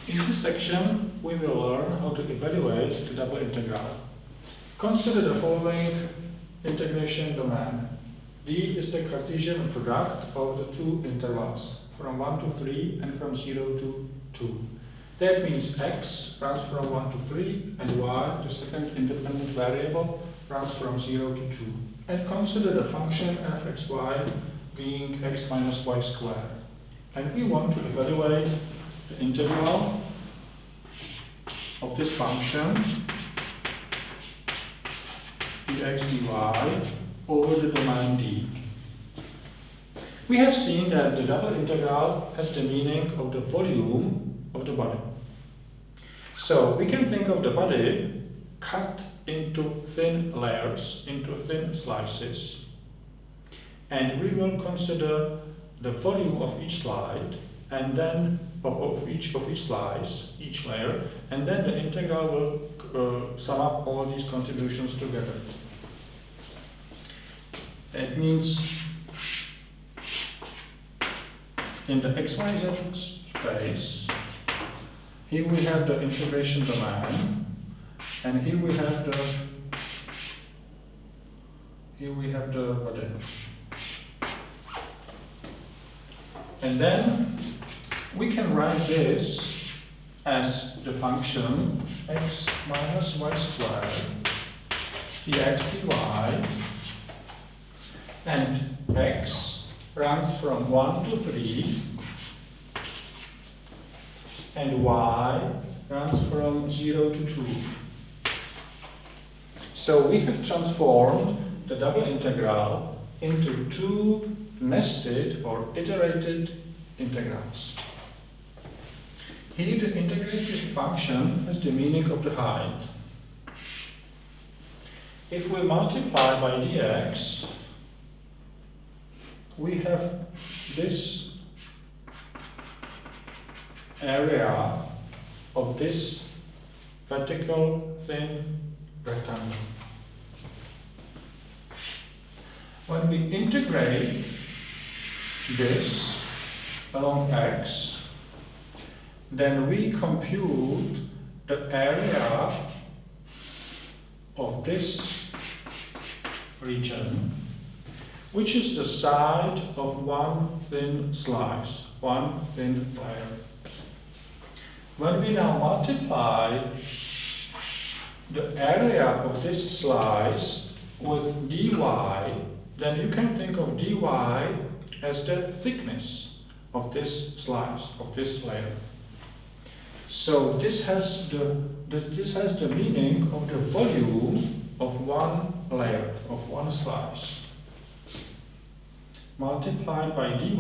In this section, we will learn how to evaluate the double integral. Consider the following integration domain. D is the Cartesian product of the two intervals, from 1 to 3 and from 0 to 2. That means x runs from 1 to 3 and y, the second independent variable, runs from 0 to 2. And consider the function fxy being x minus y squared. And we want to evaluate the integral of this function dx dy over the domain D. We have seen that the double integral has the meaning of the volume of the body. So we can think of the body cut into thin layers, into thin slices, and we will consider the volume of each slide, and then of each slice, each layer, and then the integral will sum up all these contributions together. That means in the xyz space, here we have the integration domain, and here we have the body. And then we can write this as the function x minus y squared dx dy, and x runs from 1 to 3 and y runs from 0 to 2. So we have transformed the double integral into two nested or iterated integrals. Here the integrated function has the meaning of the height. If we multiply by dx, we have this area of this vertical thin rectangle. When we integrate this along x, then we compute the area of this region, which is the side of one thin slice, one thin layer. When we now multiply the area of this slice with dy, then you can think of dy as the thickness of this slice, of this layer. So this has the meaning of the volume of one layer, of one slice. Multiplied by dy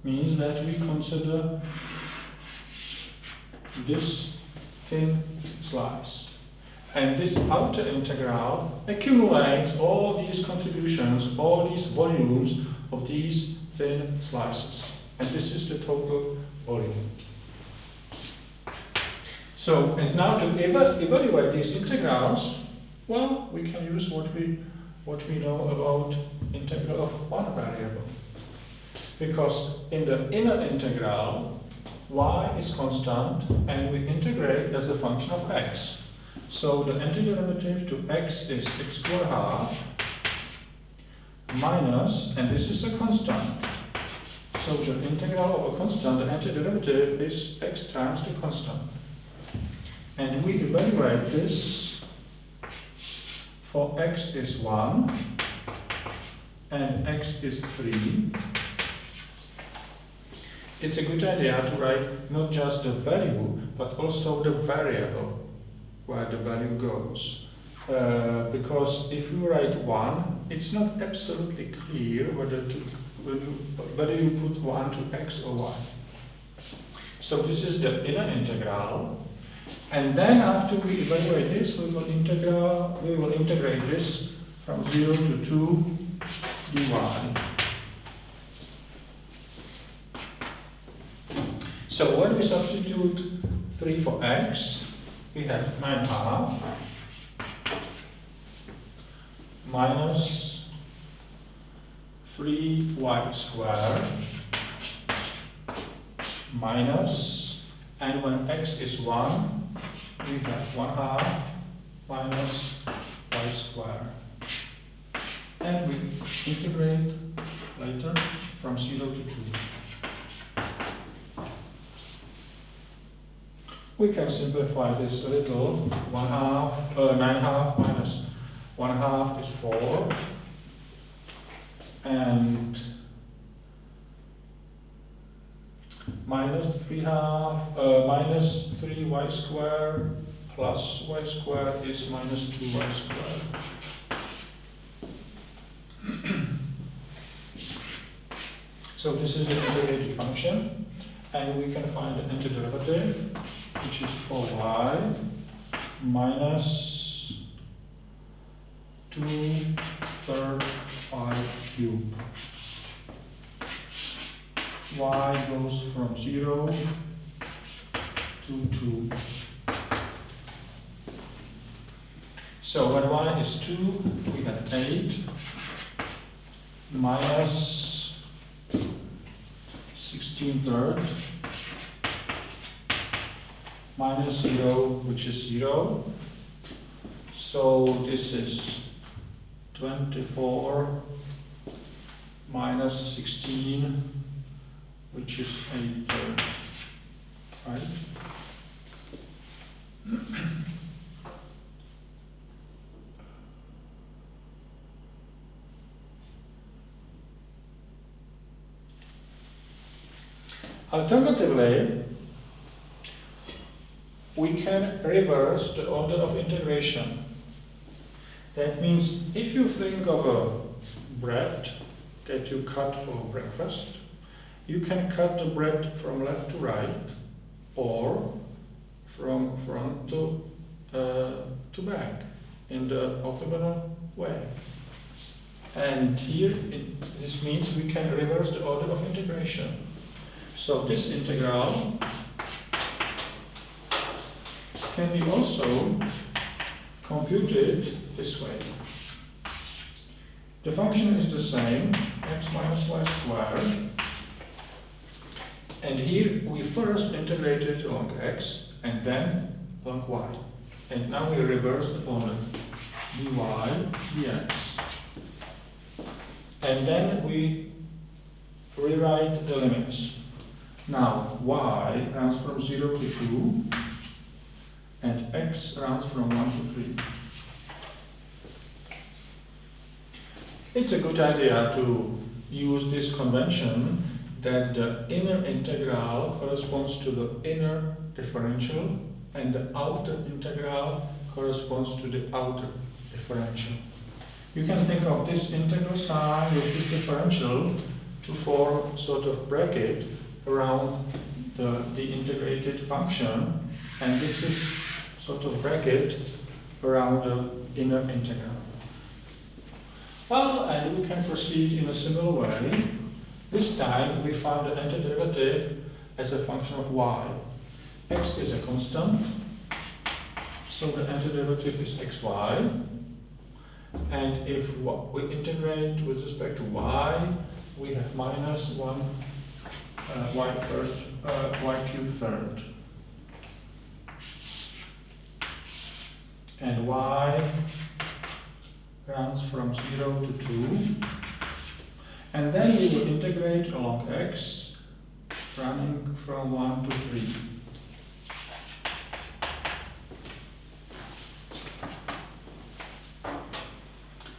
means that we consider this thin slice. And this outer integral accumulates all these contributions, all these volumes of these thin slices. And this is the total volume. So, and now to evaluate these integrals, well, we can use what we know about integral of one variable. Because in the inner integral, y is constant, and we integrate as a function of x. So the antiderivative to x is x squared half minus, and this is a constant. So the integral of a constant, the antiderivative is x times the constant. And we evaluate this for x is 1 and x is 3. It's a good idea to write not just the value, but also the variable where the value goes. Because if you write 1, it's not absolutely clear whether you put 1 to x or y. So this is the inner integral. And then after we evaluate this, we will integrate this from 0 to 2 dy. So when we substitute 3 for x, we have 9 half minus 3y squared minus, and when x is 1, we have 1/2 minus y squared. And we integrate later from 0 to 2. We can simplify this a little. 9/2 minus 1/2 is 4. And minus 3/2, minus 3y squared plus y squared is minus 2y squared. So this is the integrated function, and we can find the antiderivative, which is 4y minus 2/3 y cubed. Y goes from 0 to 2. So when y is 2, we have 8 minus 16/3 minus 0, which is 0. So this is 24 minus 16, which is 1/3, right? Alternatively, we can reverse the order of integration. That means if you think of a bread that you cut for breakfast, you can cut the bread from left to right or from front to back in the orthogonal way. And here this means we can reverse the order of integration. So this integral can be also computed this way. The function is the same, x minus y squared. And here we first integrated along x and then along y. And now we reverse the order, dy dx. And then we rewrite the limits. Now y runs from 0 to 2 and x runs from 1 to 3. It's a good idea to use this convention that the inner integral corresponds to the inner differential and the outer integral corresponds to the outer differential. You can think of this integral sign with this differential to form sort of bracket around the integrated function, and this is sort of bracket around the inner integral. Well, and we can proceed in a similar way. This time we found the antiderivative as a function of y. X is a constant, so the antiderivative is xy. And if we integrate with respect to y, we have minus 1 y cubed third. And y runs from 0 to 2. And then we will integrate along x, running from 1 to 3.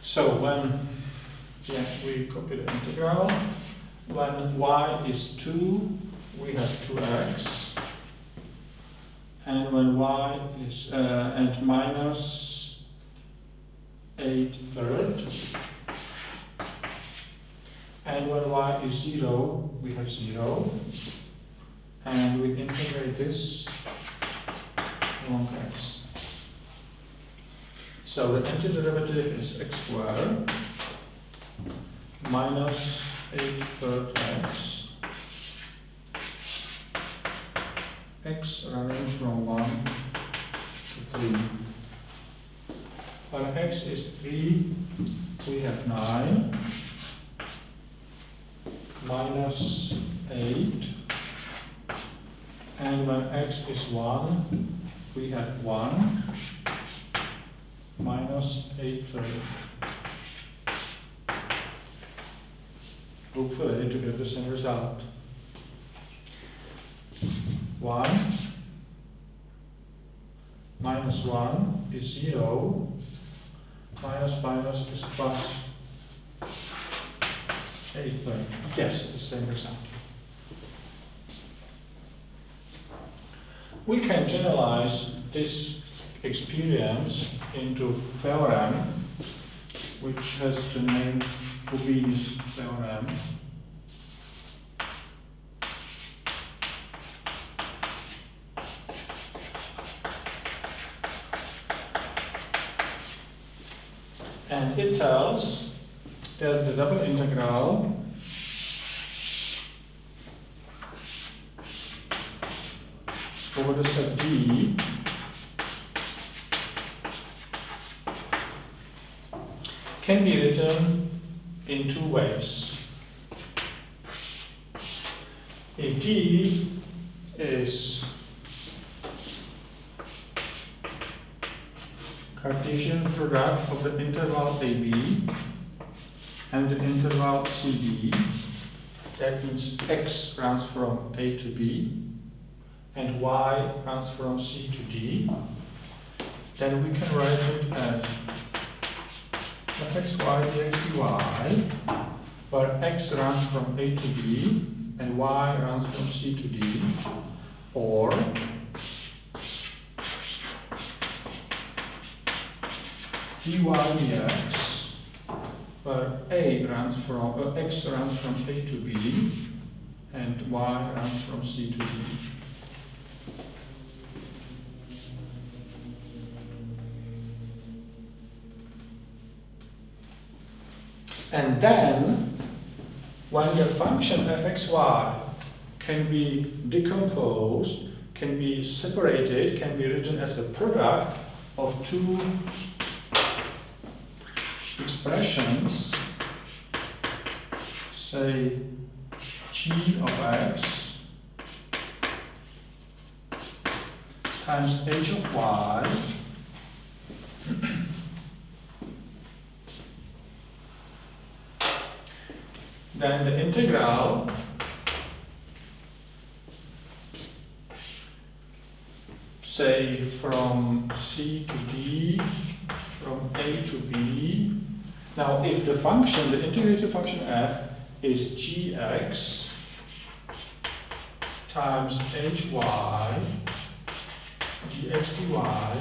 So when we copy the integral, when y is 2, we have 2x. And when y is at minus 8/3, and when y is 0, we have 0. And we integrate this along x. So the antiderivative is x squared minus 8/3 x. X running from 1 to 3. When x is 3, we have 9 minus 8 And when x is 1, we have 1 minus 8/3. Hopefully to get the same result. 1 minus 1 is 0, minus minus is plus 8/3. Yes, the same result. We can generalize this experience into theorem, which has the name Fubini's theorem. And it tells that the double integral over the set D can be written in two ways. If D is Cartesian product of the interval AB and the interval CD, that means x runs from A to B and y runs from C to D, then we can write it as fxy dx dy, where x runs from A to B and y runs from C to D, or dy dx, where x runs from A to B and y runs from C to D. And then, when the function fxy can be decomposed, can be separated, can be written as a product of two expressions, say g of x times h of y then the integral say from C to D, from A to B. Now if the function, the integrated function f is gx times hy gx dy,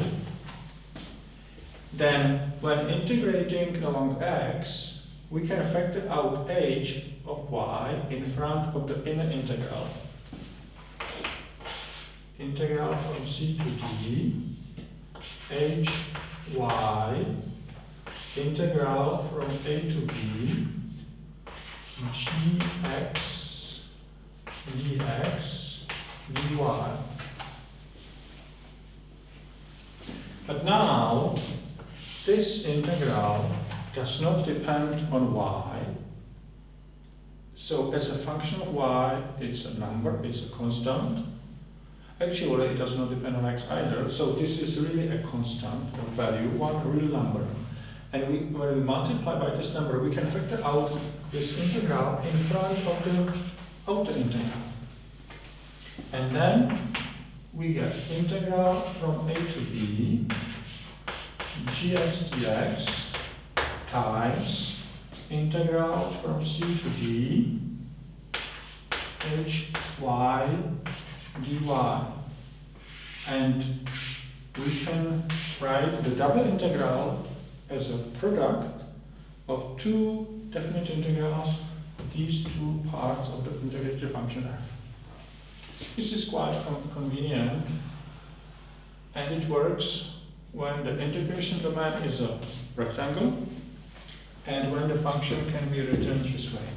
then when integrating along x, we can factor out h of y in front of the inner integral. Integral from C to D, h y, integral from A to B, gx dx dy. But now, this integral does not depend on y. So as a function of y, it's a number, it's a constant. Actually, it does not depend on x either. So this is really a constant value, one real number. And when we multiply by this number, we can factor out this integral in front of the outer integral. And then we get integral from A to B, gx dx, times integral from C to D, hy dy. And we can write the double integral as a product of two definite integrals, these two parts of the integrated function f. This is quite convenient, and it works when the integration domain is a rectangle and when the function can be written this way.